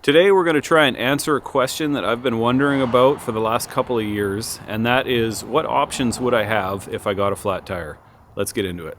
Today we're going to try and answer a question that I've been wondering about for the last couple of years, and that is, what options would I have if I got a flat tire? Let's get into it.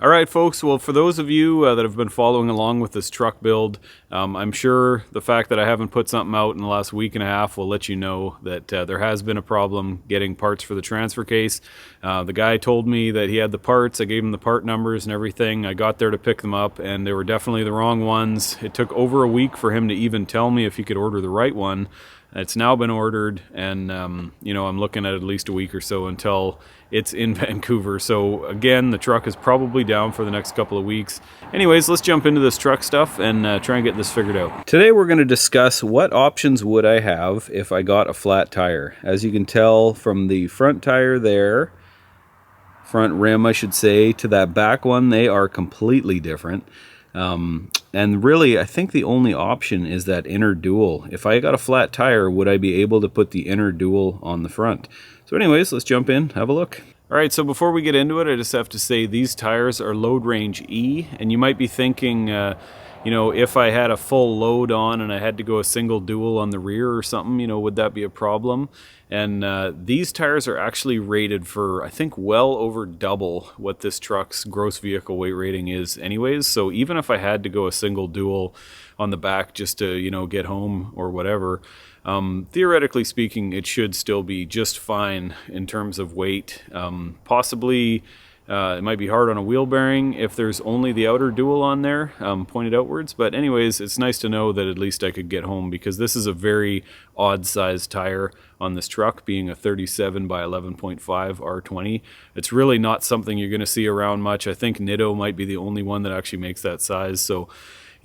All right, folks, well, for those of you that have been following along with this truck build, I'm sure the fact that I haven't put something out in the last week and a half will let you know that there has been a problem getting parts for the transfer case. The guy told me that he had the parts. I gave him the part numbers and everything. I got there to pick them up, and they were definitely the wrong ones. It took over a week for him to even tell me if he could order the right one. It's now been ordered, and I'm looking at least a week or so until it's in Vancouver. So again, the truck is probably down for the next couple of weeks. Anyways, let's jump into this truck stuff and try and get this figured out. Today we're going to discuss what options would I have if I got a flat tire. As you can tell from the front tire there, front rim I should say, to that back one, they are completely different. And really, I think the only option is that inner dual. If I got a flat tire, would I be able to put the inner dual on the front? So anyways, let's jump in, have a look. All right, so before we get into it, I just have to say these tires are load range E, and you might be thinking, if I had a full load on and I had to go a single dual on the rear or something, would that be a problem? And these tires are actually rated for, I think, well over double what this truck's gross vehicle weight rating is anyways. So even if I had to go a single dual on the back just to, get home or whatever, theoretically speaking, it should still be just fine in terms of weight. Possibly it might be hard on a wheel bearing if there's only the outer dual on there, pointed outwards. But anyways, it's nice to know that at least I could get home, because this is a very odd sized tire on this truck, being a 37 by 11.5 R20. It's really not something you're going to see around much. I think Nitto might be the only one that actually makes that size. So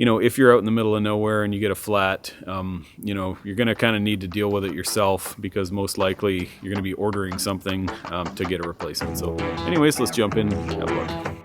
if you're out in the middle of nowhere and you get a flat, you're going to kind of need to deal with it yourself, because most likely you're going to be ordering something to get a replacement. So anyways, let's jump in and have a look.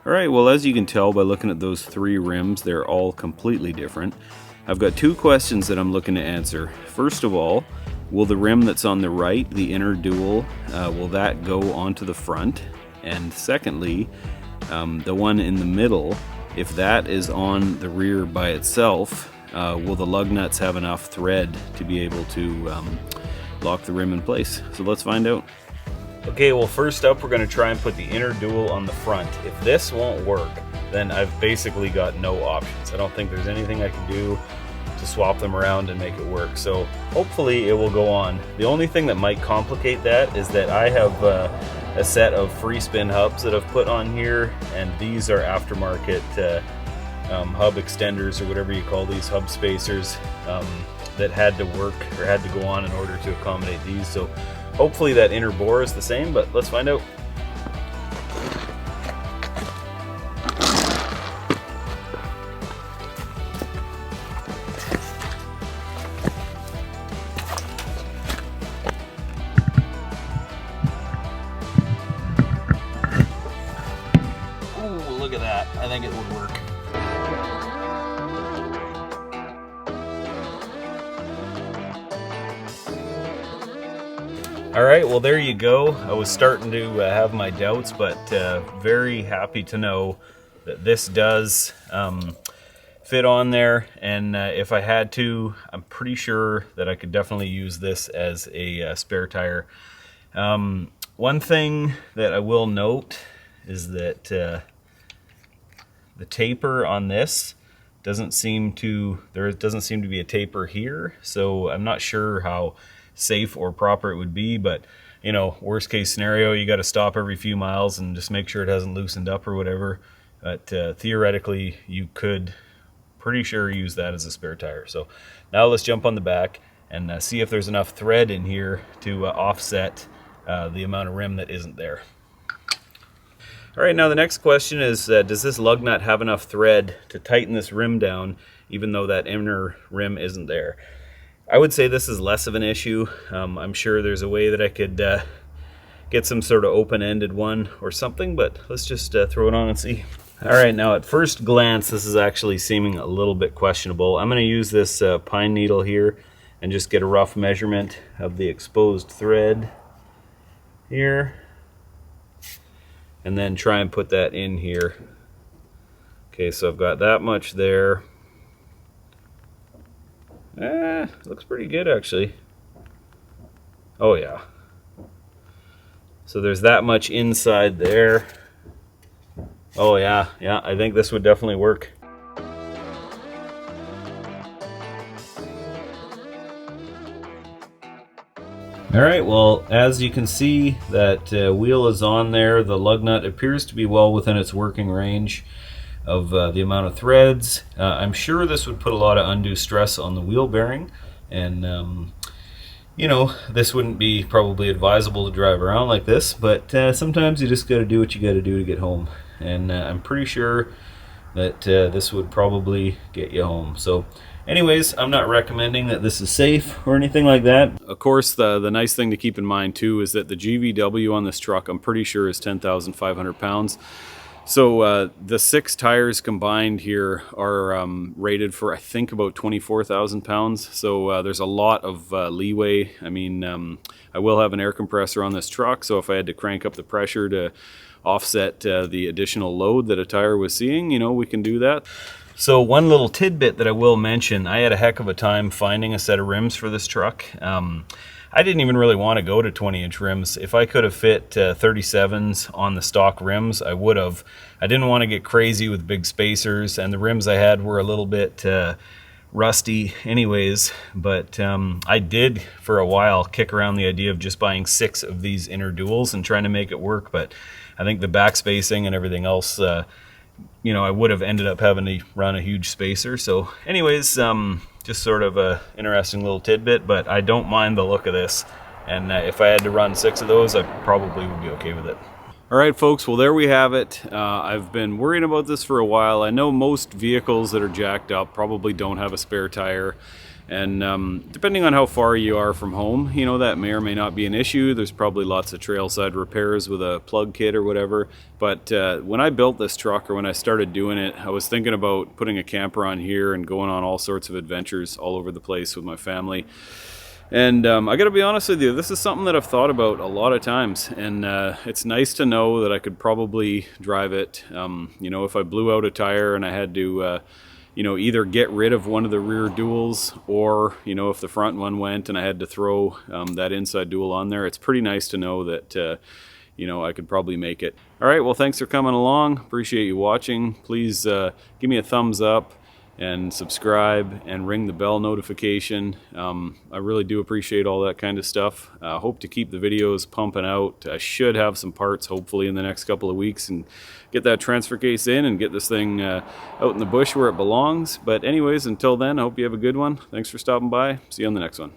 Alright, well, as you can tell by looking at those three rims, they're all completely different. I've got two questions that I'm looking to answer. First of all, will the rim that's on the right, the inner dual, will that go onto the front? And secondly, the one in the middle, if that is on the rear by itself, will the lug nuts have enough thread to be able to lock the rim in place? So let's find out. Okay, well, first up, we're going to try and put the inner dual on the front. If this won't work, then I've basically got no options. I don't think there's anything I can do to swap them around and make it work. So hopefully it will go on. The only thing that might complicate that is that I have a set of free spin hubs that I've put on here, and these are aftermarket hub extenders, or whatever you call these, hub spacers, that had to work or had to go on in order to accommodate these. So hopefully that inner bore is the same, but let's find out. Ooh, look at that. I think it would work. All right, well, there you go. I was starting to have my doubts, but very happy to know that this does fit on there. And if I had to, I'm pretty sure that I could definitely use this as a spare tire. One thing that I will note is that the taper on this doesn't seem to be a taper here, so I'm not sure how safe or proper it would be, but you know, worst case scenario, you got to stop every few miles and just make sure it hasn't loosened up or whatever. But theoretically, you could pretty sure use that as a spare tire. So now let's jump on the back and see if there's enough thread in here to offset the amount of rim that isn't there. All right, now the next question is, does this lug nut have enough thread to tighten this rim down, even though that inner rim isn't there? I would say this is less of an issue. I'm sure there's a way that I could get some sort of open-ended one or something, but let's just throw it on and see. All right, now at first glance, this is actually seeming a little bit questionable. I'm going to use this pine needle here and just get a rough measurement of the exposed thread here, and then try and put that in here. Okay, so I've got that much there. Looks pretty good actually. Oh yeah. So there's that much inside there. Oh yeah, I think this would definitely work. All right, well, as you can see, that wheel is on there. The lug nut appears to be well within its working range of the amount of threads. I'm sure this would put a lot of undue stress on the wheel bearing, and you know, this wouldn't be probably advisable to drive around like this, but sometimes you just got to do what you got to do to get home, and I'm pretty sure that this would probably get you home. So anyways, I'm not recommending that this is safe or anything like that. Of course, the nice thing to keep in mind too is that the GVW on this truck, I'm pretty sure, is 10,500 pounds. So the 6 tires combined here are rated for, I think, about 24,000 pounds. So there's a lot of leeway. I mean, I will have an air compressor on this truck, so if I had to crank up the pressure to offset the additional load that a tire was seeing, you know, we can do that. So one little tidbit that I will mention, I had a heck of a time finding a set of rims for this truck. I didn't even really want to go to 20-inch rims. If I could have fit 37s on the stock rims, I would have. I didn't want to get crazy with big spacers, and the rims I had were a little bit rusty anyways, but I did for a while kick around the idea of just buying 6 of these inner duals and trying to make it work, but I think the back spacing and everything else, you know, I would have ended up having to run a huge spacer. So anyways, just sort of a interesting little tidbit, but I don't mind the look of this, and if I had to run 6 of those, I probably would be okay with it. All right, folks, well, there we have it. I've been worrying about this for a while. I know most vehicles that are jacked up probably don't have a spare tire, and depending on how far you are from home, you know, that may or may not be an issue. There's probably lots of trailside repairs with a plug kit or whatever, but when I built this truck, or when I started doing it, I was thinking about putting a camper on here and going on all sorts of adventures all over the place with my family. And I gotta be honest with you, this is something that I've thought about a lot of times, and it's nice to know that I could probably drive it. You know, if I blew out a tire and I had to you know, either get rid of one of the rear duals, or, you know, if the front one went and I had to throw that inside dual on there, it's pretty nice to know that, you know, I could probably make it. All right, well, thanks for coming along. Appreciate you watching. Please give me a thumbs up and subscribe and ring the bell notification. I really do appreciate all that kind of stuff. Hope to keep the videos pumping out. I should have some parts hopefully in the next couple of weeks and get that transfer case in and get this thing out in the bush where it belongs. But anyways, until then, I hope you have a good one. Thanks for stopping by. See you on the next one.